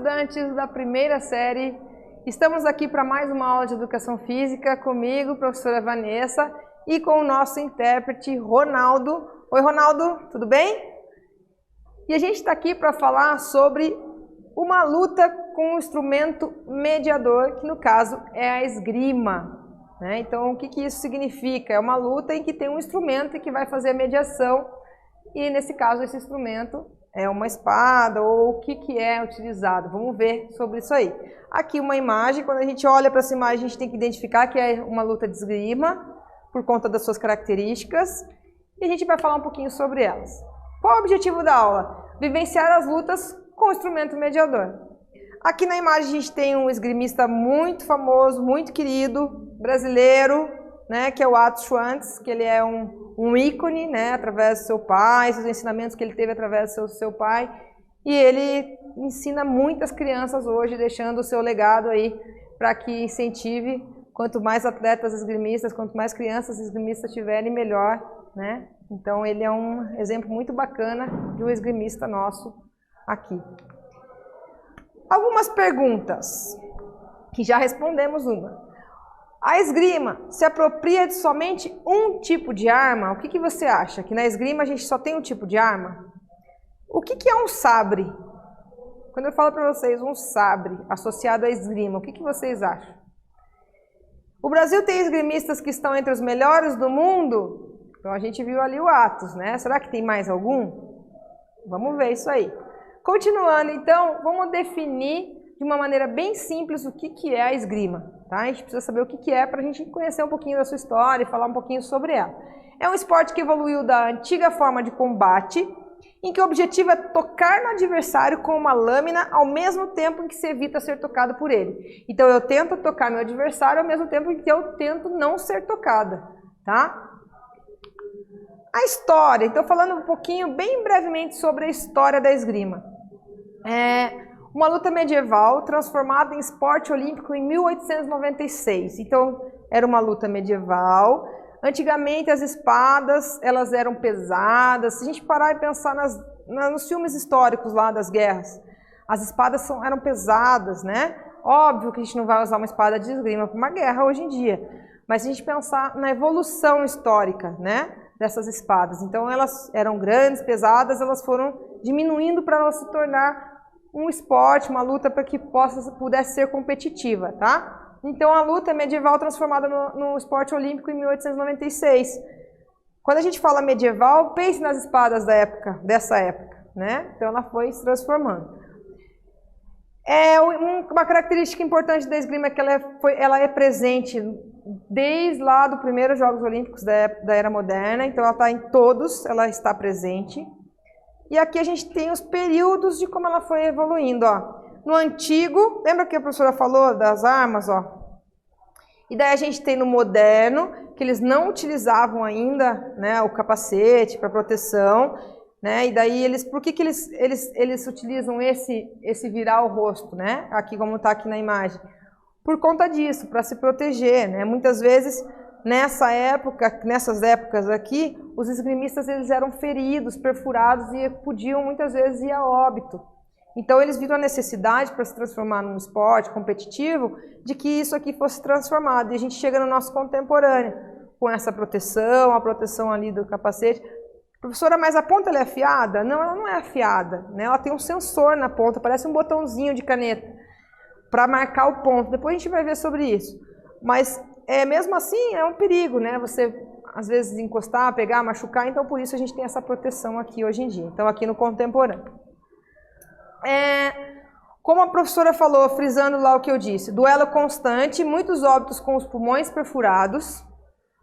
estudantes da primeira série. Estamos aqui para mais uma aula de Educação Física comigo, professora Vanessa, e com o nosso intérprete, Ronaldo. Oi, Ronaldo, tudo bem? E a gente está aqui para falar sobre uma luta com um instrumento mediador, que no caso é a esgrima. Né? Então, o que isso significa? É uma luta em que tem um instrumento que vai fazer a mediação, e nesse caso esse instrumento é uma espada, ou o que é utilizado. Vamos ver sobre isso aí. Aqui uma imagem, quando a gente olha para essa imagem, a gente tem que identificar que é uma luta de esgrima, por conta das suas características, e a gente vai falar um pouquinho sobre elas. Qual é o objetivo da aula? Vivenciar as lutas com o instrumento mediador. Aqui na imagem a gente tem um esgrimista muito famoso, muito querido, brasileiro, né, que é o Atos Schwantes, que ele é um ícone, né, através do seu pai, os ensinamentos que ele teve através do seu pai, e ele ensina muitas crianças hoje, deixando o seu legado aí para que incentive, quanto mais atletas esgrimistas, quanto mais crianças esgrimistas tiverem, melhor, né? Então ele é um exemplo muito bacana de um esgrimista nosso aqui. Algumas perguntas, que já respondemos uma. A esgrima se apropria de somente um tipo de arma? O que você acha? Que na esgrima a gente só tem um tipo de arma? O que é um sabre? Quando eu falo para vocês um sabre associado à esgrima, o que vocês acham? O Brasil tem esgrimistas que estão entre os melhores do mundo? Então a gente viu ali o Atos, né? Será que tem mais algum? Vamos ver isso aí. Continuando, então, vamos definir de uma maneira bem simples o que é a esgrima. Tá? A gente precisa saber o que é para a gente conhecer um pouquinho da sua história e falar um pouquinho sobre ela. É um esporte que evoluiu da antiga forma de combate, em que o objetivo é tocar no adversário com uma lâmina ao mesmo tempo em que se evita ser tocado por ele. Então eu tento tocar meu adversário ao mesmo tempo em que eu tento não ser tocada. Tá? A história, então falando um pouquinho, bem brevemente sobre a história da esgrima. É uma luta medieval transformada em esporte olímpico em 1896. Então era uma luta medieval. Antigamente as espadas elas eram pesadas. Se a gente parar e pensar nos filmes históricos lá das guerras, as espadas eram pesadas, né? Óbvio que a gente não vai usar uma espada de esgrima para uma guerra hoje em dia, mas se a gente pensar na evolução histórica, né, dessas espadas, então elas eram grandes, pesadas, elas foram diminuindo para elas se tornar um esporte, uma luta para que pudesse ser competitiva, tá? Então a luta medieval transformada no esporte olímpico em 1896. Quando a gente fala medieval, pense nas espadas dessa época, né? Então ela foi se transformando. Uma característica importante da esgrima é que ela é presente desde lá do primeiro Jogos Olímpicos da Era Moderna, então ela está em todos, ela está presente. E aqui a gente tem os períodos de como ela foi evoluindo, ó. No antigo, lembra que a professora falou das armas, ó? E daí a gente tem no moderno, que eles não utilizavam ainda, né, o capacete para proteção, né? E daí por que eles utilizam esse virar o rosto, né? Aqui como está aqui na imagem. Por conta disso, para se proteger, né? Muitas vezes nessas épocas aqui, os esgrimistas eles eram feridos, perfurados e podiam muitas vezes ir a óbito. Então eles viram a necessidade para se transformar num esporte competitivo de que isso aqui fosse transformado. E a gente chega no nosso contemporâneo com essa proteção, a proteção ali do capacete. Professora, mas a ponta ela é afiada? Não, ela não é afiada, né? Ela tem um sensor na ponta, parece um botãozinho de caneta para marcar o ponto. Depois a gente vai ver sobre isso. Mas mesmo assim é um perigo, né? Você às vezes encostar, pegar, machucar, então por isso a gente tem essa proteção aqui hoje em dia. Então aqui no contemporâneo. Como a professora falou, frisando lá o que eu disse, duelo constante, muitos óbitos com os pulmões perfurados,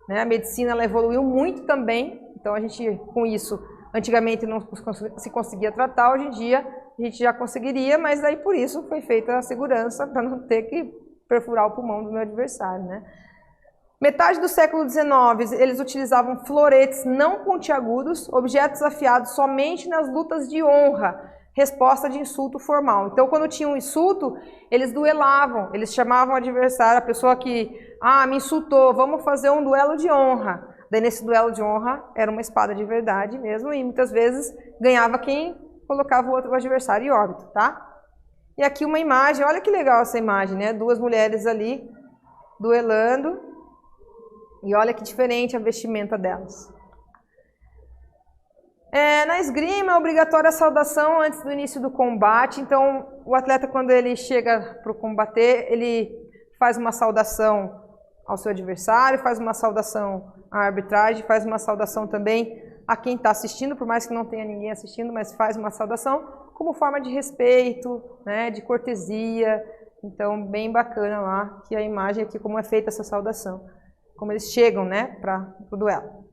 né? A medicina ela evoluiu muito também, então a gente com isso, antigamente não se conseguia tratar, hoje em dia a gente já conseguiria, mas aí por isso foi feita a segurança para não ter que perfurar o pulmão do meu adversário, né? Metade do século XIX, eles utilizavam floretes não pontiagudos, objetos afiados somente nas lutas de honra, resposta de insulto formal. Então, quando tinha um insulto, eles duelavam, eles chamavam o adversário, a pessoa que, me insultou, vamos fazer um duelo de honra. Daí, nesse duelo de honra, era uma espada de verdade mesmo, e muitas vezes ganhava quem colocava o outro adversário em óbito, tá? E aqui uma imagem, olha que legal essa imagem, né? Duas mulheres ali duelando. E olha que diferente a vestimenta delas. Na esgrima é obrigatória a saudação antes do início do combate. Então, o atleta, quando ele chega para combater, ele faz uma saudação ao seu adversário, faz uma saudação à arbitragem, faz uma saudação também a quem está assistindo, por mais que não tenha ninguém assistindo, mas faz uma saudação como forma de respeito, né, de cortesia. Então, bem bacana lá, que a imagem aqui, como é feita essa saudação, como eles chegam, né, para o duelo.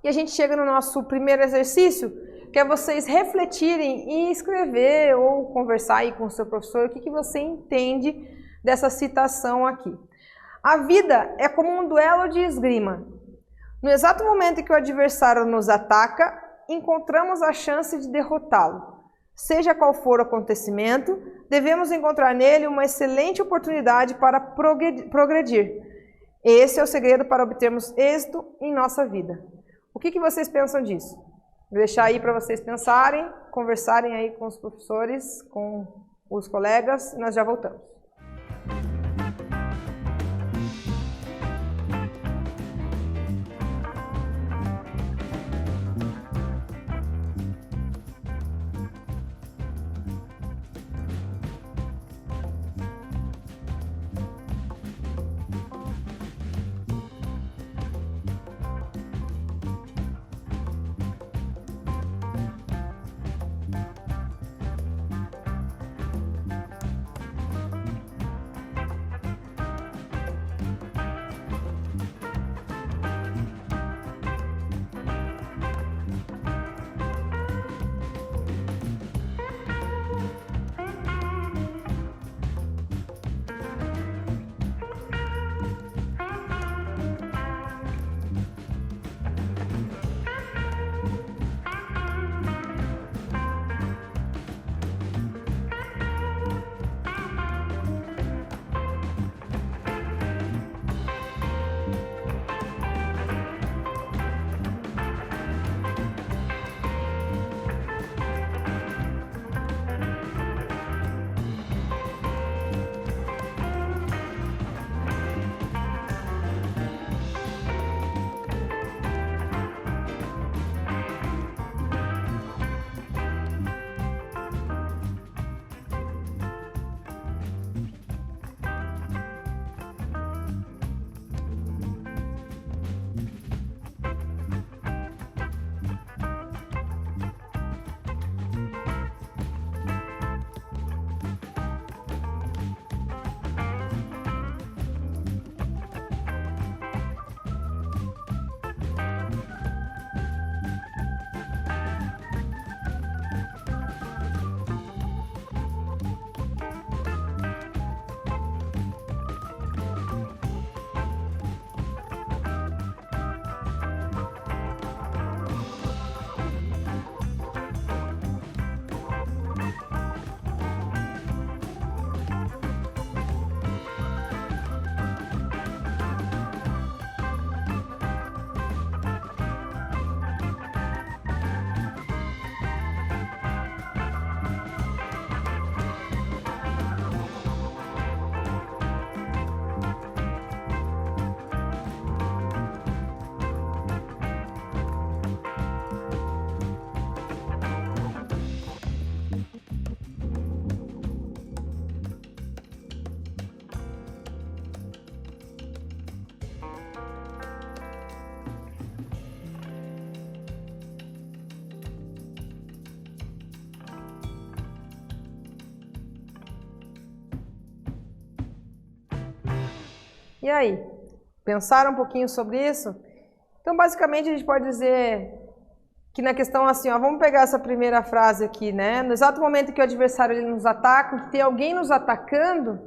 E a gente chega no nosso primeiro exercício, que é vocês refletirem e escrever ou conversar aí com o seu professor o que você entende dessa citação aqui. A vida é como um duelo de esgrima. No exato momento em que o adversário nos ataca, encontramos a chance de derrotá-lo. Seja qual for o acontecimento, devemos encontrar nele uma excelente oportunidade para progredir. Esse é o segredo para obtermos êxito em nossa vida. O que vocês pensam disso? Vou deixar aí para vocês pensarem, conversarem aí com os professores, com os colegas, e nós já voltamos. E aí, pensaram um pouquinho sobre isso? Então, basicamente, a gente pode dizer que na questão assim, ó, vamos pegar essa primeira frase aqui, né? No exato momento que o adversário ele nos ataca, que tem alguém nos atacando,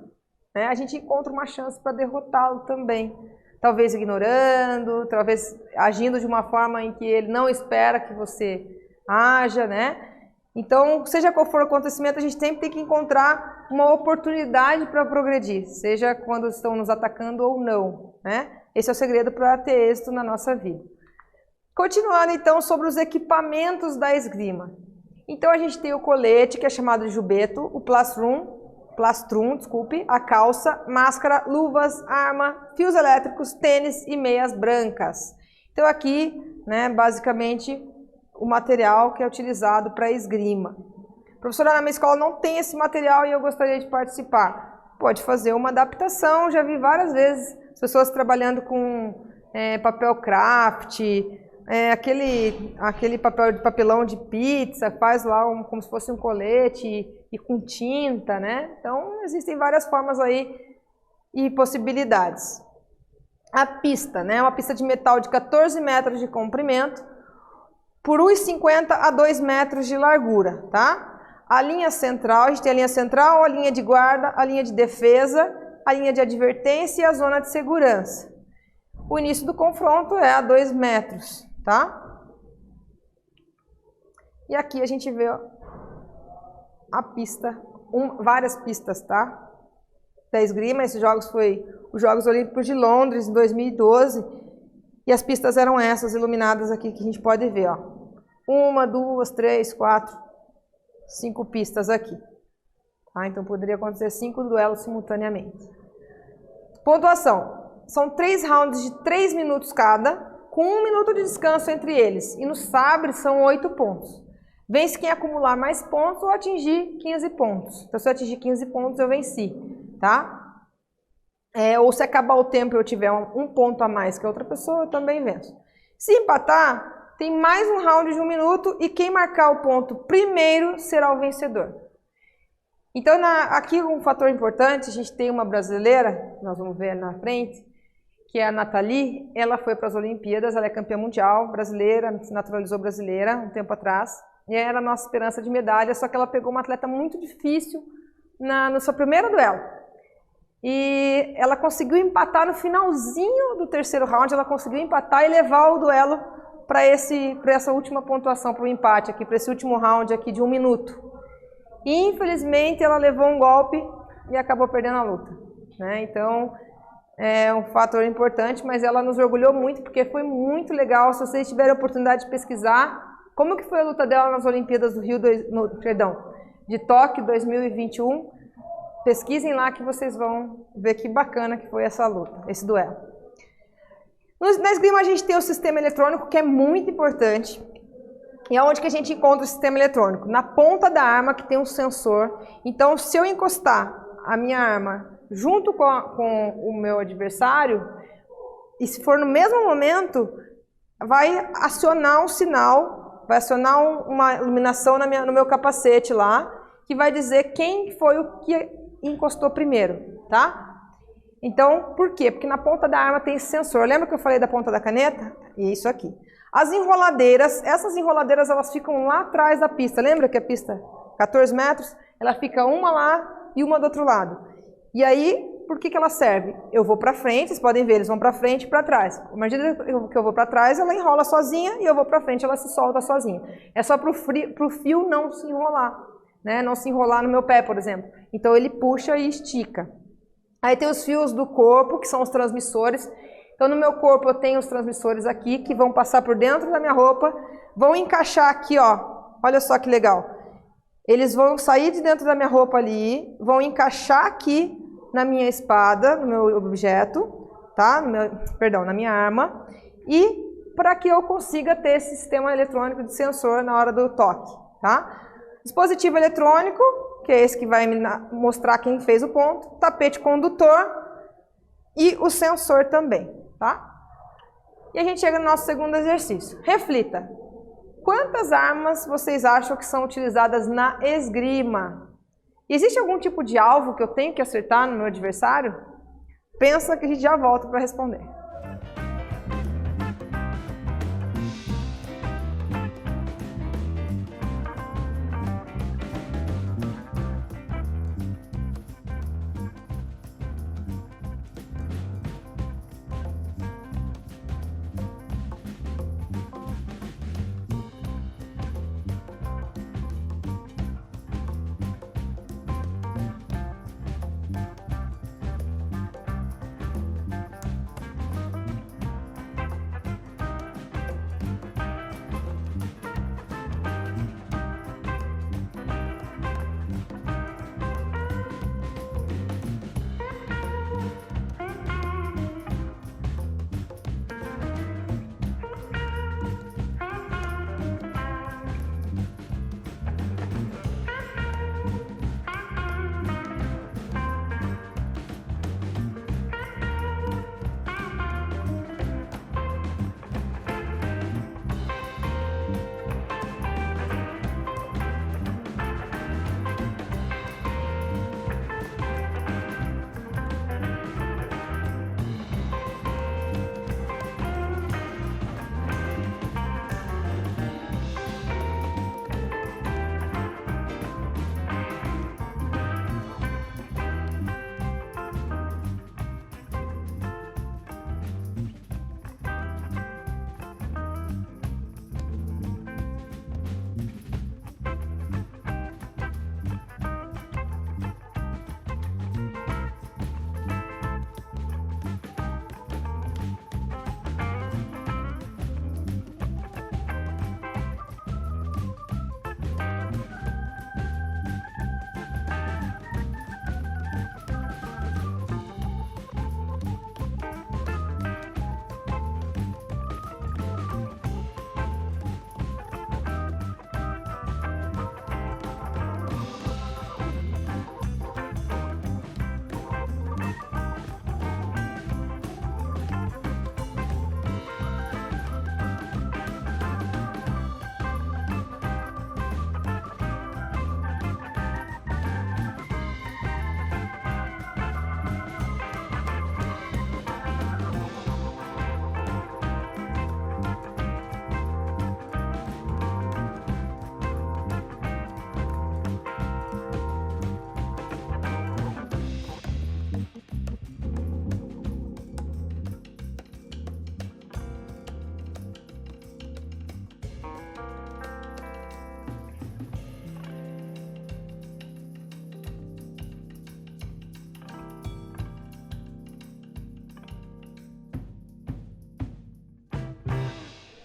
né, a gente encontra uma chance para derrotá-lo também. Talvez ignorando, talvez agindo de uma forma em que ele não espera que você haja, né? Então, seja qual for o acontecimento, a gente sempre tem que encontrar uma oportunidade para progredir, seja quando estão nos atacando ou não, né? Esse é o segredo para ter êxito na nossa vida. Continuando então sobre os equipamentos da esgrima. Então a gente tem o colete, que é chamado de jubeto, o plastrum, desculpe, a calça, máscara, luvas, arma, fios elétricos, tênis e meias brancas. Então aqui, né, basicamente, o material que é utilizado para esgrima. Professora, na minha escola não tem esse material e eu gostaria de participar. Pode fazer uma adaptação, já vi várias vezes pessoas trabalhando com papel craft, aquele papelão de pizza, faz lá como se fosse um colete e com tinta, né? Então, existem várias formas aí e possibilidades. A pista, né? Uma pista de metal de 14 metros de comprimento por 1,50 a 2 metros de largura, tá? A linha central, a gente tem a linha central, a linha de guarda, a linha de defesa, a linha de advertência e a zona de segurança. O início do confronto é a 2 metros, tá? E aqui a gente vê a pista, várias pistas, tá? Da esgrima, esses jogos foi os Jogos Olímpicos de Londres, em 2012, e as pistas eram essas, iluminadas aqui, que a gente pode ver, ó. 1, 2, 3, 4, 5 pistas aqui. Tá? Então poderia acontecer 5 duelos simultaneamente. Pontuação. São 3 rounds de 3 minutos cada, com 1 minuto de descanso entre eles. E no sabre são 8 pontos. Vence quem acumular mais pontos ou atingir 15 pontos. Então se eu atingir 15 pontos eu venci, tá? Ou se acabar o tempo e eu tiver um ponto a mais que a outra pessoa, eu também venço. Se empatar, tem mais um round de 1 minuto e quem marcar o ponto primeiro será o vencedor. Então, aqui um fator importante, a gente tem uma brasileira, nós vamos ver na frente, que é a Nathalie. Ela foi para as Olimpíadas, ela é campeã mundial brasileira, se naturalizou brasileira um tempo atrás, e era a nossa esperança de medalha, só que ela pegou uma atleta muito difícil no seu primeiro duelo. E ela conseguiu empatar no finalzinho do terceiro round, ela conseguiu empatar e levar o duelo para essa última pontuação, para o empate aqui, para esse último round aqui de 1 minuto. E infelizmente ela levou um golpe e acabou perdendo a luta, né? Então é um fator importante, mas ela nos orgulhou muito porque foi muito legal. Se vocês tiverem a oportunidade de pesquisar como que foi a luta dela nas Olimpíadas de Tóquio 2021, pesquisem lá que vocês vão ver que bacana que foi essa luta, esse duelo. Na esgrima a gente tem o sistema eletrônico, que é muito importante. E aonde que a gente encontra o sistema eletrônico? Na ponta da arma, que tem um sensor. Então, se eu encostar a minha arma junto com o meu adversário, e se for no mesmo momento, vai acionar um sinal, vai acionar uma iluminação no meu capacete lá, que vai dizer quem foi o que encostou primeiro, tá? Então, por quê? Porque na ponta da arma tem esse sensor. Lembra que eu falei da ponta da caneta? É isso aqui. As enroladeiras, essas enroladeiras, elas ficam lá atrás da pista. Lembra que a pista 14 metros? Ela fica uma lá e uma do outro lado. E aí, por que ela serve? Eu vou para frente, vocês podem ver, eles vão para frente e para trás. Imagina que eu vou para trás, ela enrola sozinha, e eu vou para frente, ela se solta sozinha. É só para o fio não se enrolar, né? Não se enrolar no meu pé, por exemplo. Então ele puxa e estica. Aí tem os fios do corpo, que são os transmissores. Então no meu corpo eu tenho os transmissores aqui, que vão passar por dentro da minha roupa, vão encaixar aqui, ó. Olha só que legal. Eles vão sair de dentro da minha roupa ali, vão encaixar aqui na minha espada, no meu objeto, tá? Na minha arma. E para que eu consiga ter esse sistema eletrônico de sensor na hora do toque, tá? Dispositivo eletrônico, que é esse que vai me mostrar quem fez o ponto, tapete condutor e o sensor também, tá? E a gente chega no nosso segundo exercício. Reflita. Quantas armas vocês acham que são utilizadas na esgrima? Existe algum tipo de alvo que eu tenho que acertar no meu adversário? Pensa que a gente já volta para responder.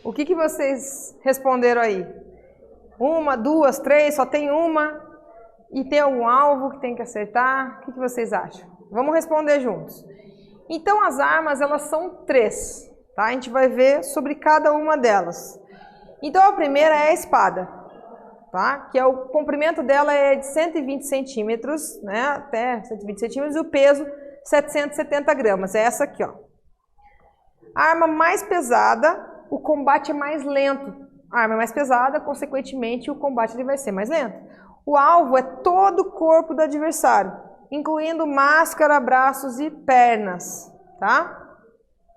O que vocês responderam aí? Uma, duas, três, só tem uma? E tem algum alvo que tem que acertar? O que vocês acham? Vamos responder juntos. Então, as armas, elas são 3, tá? A gente vai ver sobre cada uma delas. Então, a primeira é a espada, tá? Que o comprimento dela é de 120 centímetros, né? Até 120 centímetros, e o peso 770 gramas. É essa aqui, ó. A arma mais pesada, o combate é mais lento. A arma é mais pesada, consequentemente, o combate ele vai ser mais lento. O alvo é todo o corpo do adversário, incluindo máscara, braços e pernas, tá?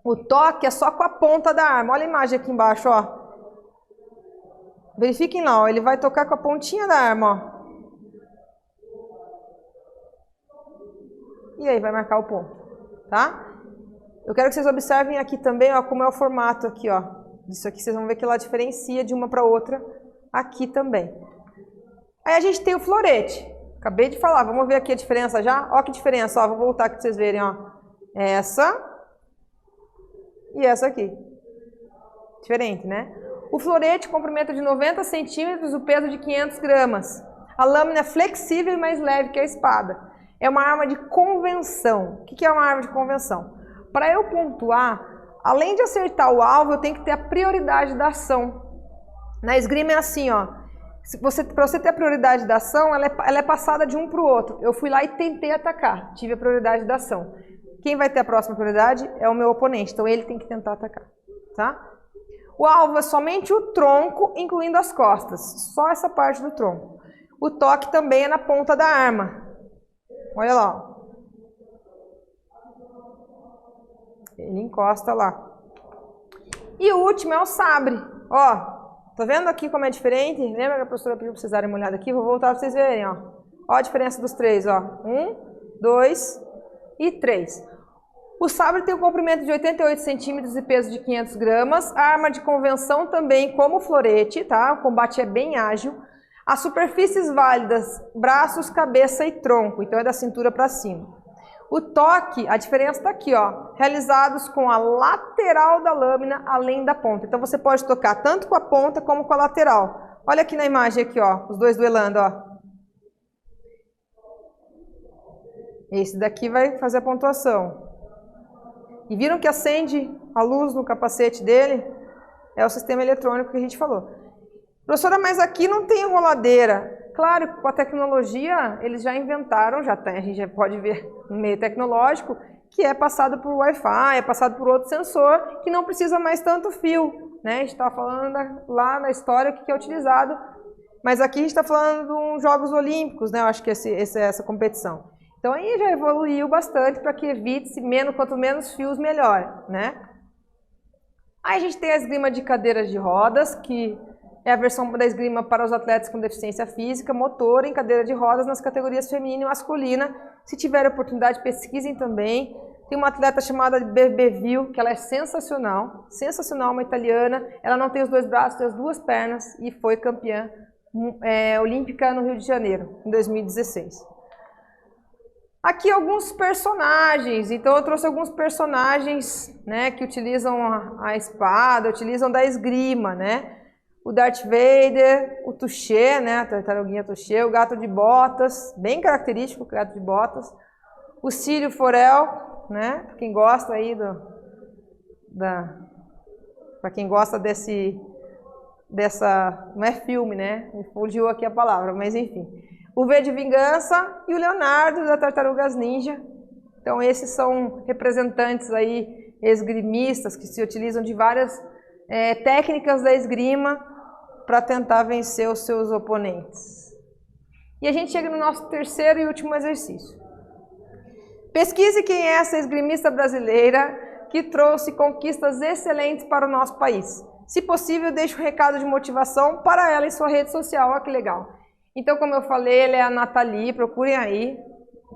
O toque é só com a ponta da arma. Olha a imagem aqui embaixo, ó. Verifiquem lá, ó. Ele vai tocar com a pontinha da arma, ó. E aí vai marcar o ponto, tá? Eu quero que vocês observem aqui também, ó, como é o formato aqui, ó. Isso aqui vocês vão ver que ela diferencia de uma para outra aqui também. Aí a gente tem o florete. Acabei de falar, vamos ver aqui a diferença já? Ó que diferença, ó, vou voltar aqui para vocês verem, ó. Essa e essa aqui. Diferente, né? O florete, comprimento de 90 centímetros, o peso de 500 gramas. A lâmina é flexível e mais leve que a espada. É uma arma de convenção. O que é uma arma de convenção? Para eu pontuar, além de acertar o alvo, eu tenho que ter a prioridade da ação. Na esgrima é assim, ó. Para você ter a prioridade da ação, ela é passada de um para o outro. Eu fui lá e tentei atacar, tive a prioridade da ação. Quem vai ter a próxima prioridade é o meu oponente, então ele tem que tentar atacar, tá? O alvo é somente o tronco, incluindo as costas, só essa parte do tronco. O toque também é na ponta da arma. Olha lá, ó. Ele encosta lá. E o último é o sabre, ó. Tá vendo aqui como é diferente? Lembra que a professora pediu para vocês darem uma olhada aqui? Vou voltar para vocês verem, ó. Ó a diferença dos 3, ó. 1, 2 e 3. O sabre tem um comprimento de 88 centímetros e peso de 500 gramas. A arma de convenção também, como o florete, tá? O combate é bem ágil. As superfícies válidas, braços, cabeça e tronco. Então é da cintura para cima. O toque, a diferença está aqui, ó, realizados com a lateral da lâmina além da ponta. Então você pode tocar tanto com a ponta como com a lateral. Olha aqui na imagem aqui, ó, os dois duelando, ó. Esse daqui vai fazer a pontuação. E viram que acende a luz no capacete dele? É o sistema eletrônico que a gente falou. Professora, mas aqui não tem enroladeira. Claro, com a tecnologia, eles já inventaram, já tem, a gente já pode ver no meio tecnológico, que é passado por Wi-Fi, é passado por outro sensor, que não precisa mais tanto fio, né? A gente está falando lá na história o que é utilizado, mas aqui a gente está falando dos Jogos Olímpicos, né? Eu acho que essa competição. Então aí já evoluiu bastante para que evite-se quanto menos fios, melhor, né? Aí a gente tem a esgrima de cadeiras de rodas, que é a versão da esgrima para os atletas com deficiência física, motor, em cadeira de rodas nas categorias feminina e masculina. Se tiver oportunidade, pesquisem também. Tem uma atleta chamada Bebevil, que ela é sensacional, uma italiana. Ela não tem os 2 braços, tem as 2 pernas e foi campeã olímpica no Rio de Janeiro, em 2016. Aqui alguns personagens, então eu trouxe alguns personagens, né, que utilizam a espada, utilizam da esgrima, né? O Darth Vader, o Tuxê, né, a tartaruguinha Tuxê, o gato de botas, bem característico o gato de botas, o Círio Forel, né, para quem gosta aí para quem gosta não é filme, né, fugiu aqui a palavra, mas enfim. O V de Vingança e o Leonardo da Tartarugas Ninja. Então esses são representantes aí esgrimistas que se utilizam de várias técnicas da esgrima para tentar vencer os seus oponentes. E a gente chega no nosso terceiro e último exercício. Pesquise quem é essa esgrimista brasileira que trouxe conquistas excelentes para o nosso país. Se possível, deixe um recado de motivação para ela em sua rede social. Olha que legal. Então, como eu falei, ela é a Nathalie, procurem aí,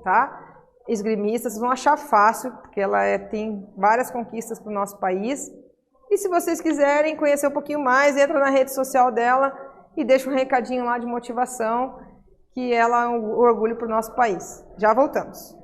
tá? Esgrimista, vocês vão achar fácil, porque ela tem várias conquistas para o nosso país. E se vocês quiserem conhecer um pouquinho mais, entra na rede social dela e deixa um recadinho lá de motivação, que ela é um orgulho para o nosso país. Já voltamos.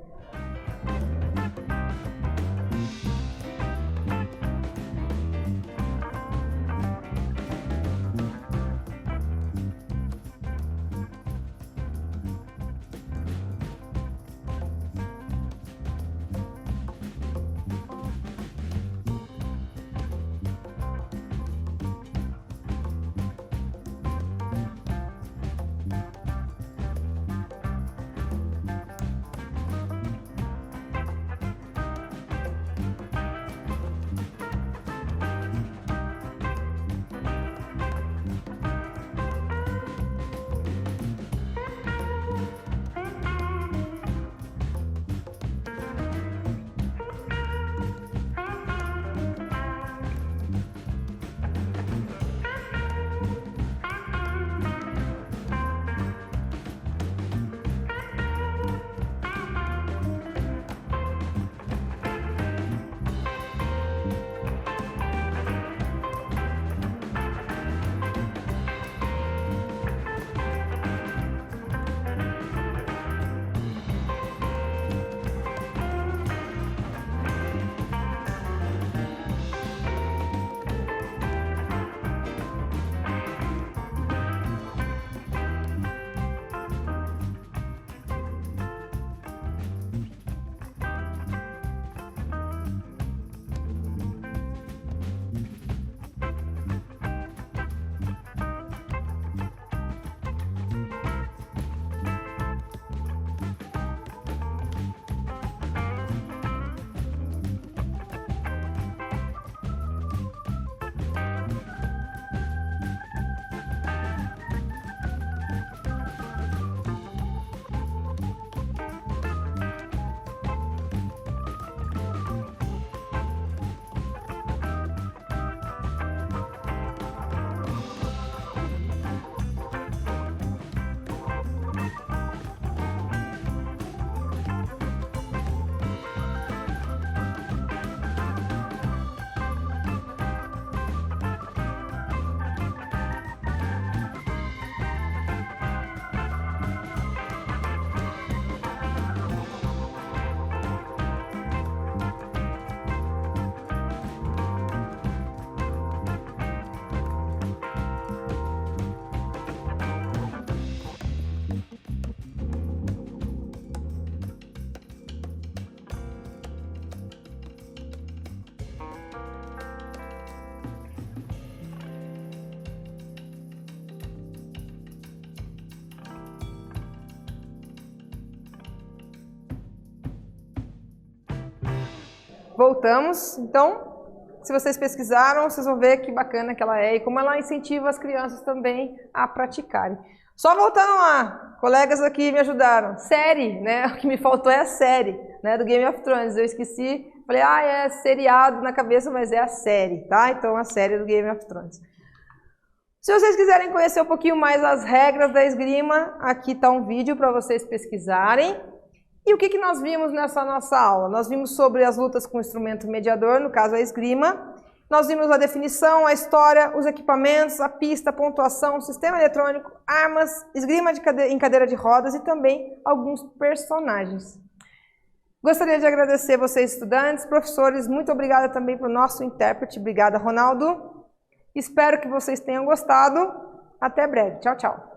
Voltamos. Então, se vocês pesquisaram, vocês vão ver que bacana que ela é e como ela incentiva as crianças também a praticarem. Só voltando lá, colegas aqui me ajudaram. Série, né? O que me faltou é a série, né, do Game of Thrones. Eu esqueci, falei, é seriado na cabeça, mas é a série, tá? Então, a série do Game of Thrones. Se vocês quiserem conhecer um pouquinho mais as regras da esgrima, aqui está um vídeo para vocês pesquisarem. E o que nós vimos nessa nossa aula? Nós vimos sobre as lutas com o instrumento mediador, no caso a esgrima. Nós vimos a definição, a história, os equipamentos, a pista, a pontuação, o sistema eletrônico, armas, esgrima em cadeira de rodas e também alguns personagens. Gostaria de agradecer vocês, estudantes, professores. Muito obrigada também para o nosso intérprete. Obrigada, Ronaldo. Espero que vocês tenham gostado. Até breve. Tchau, tchau.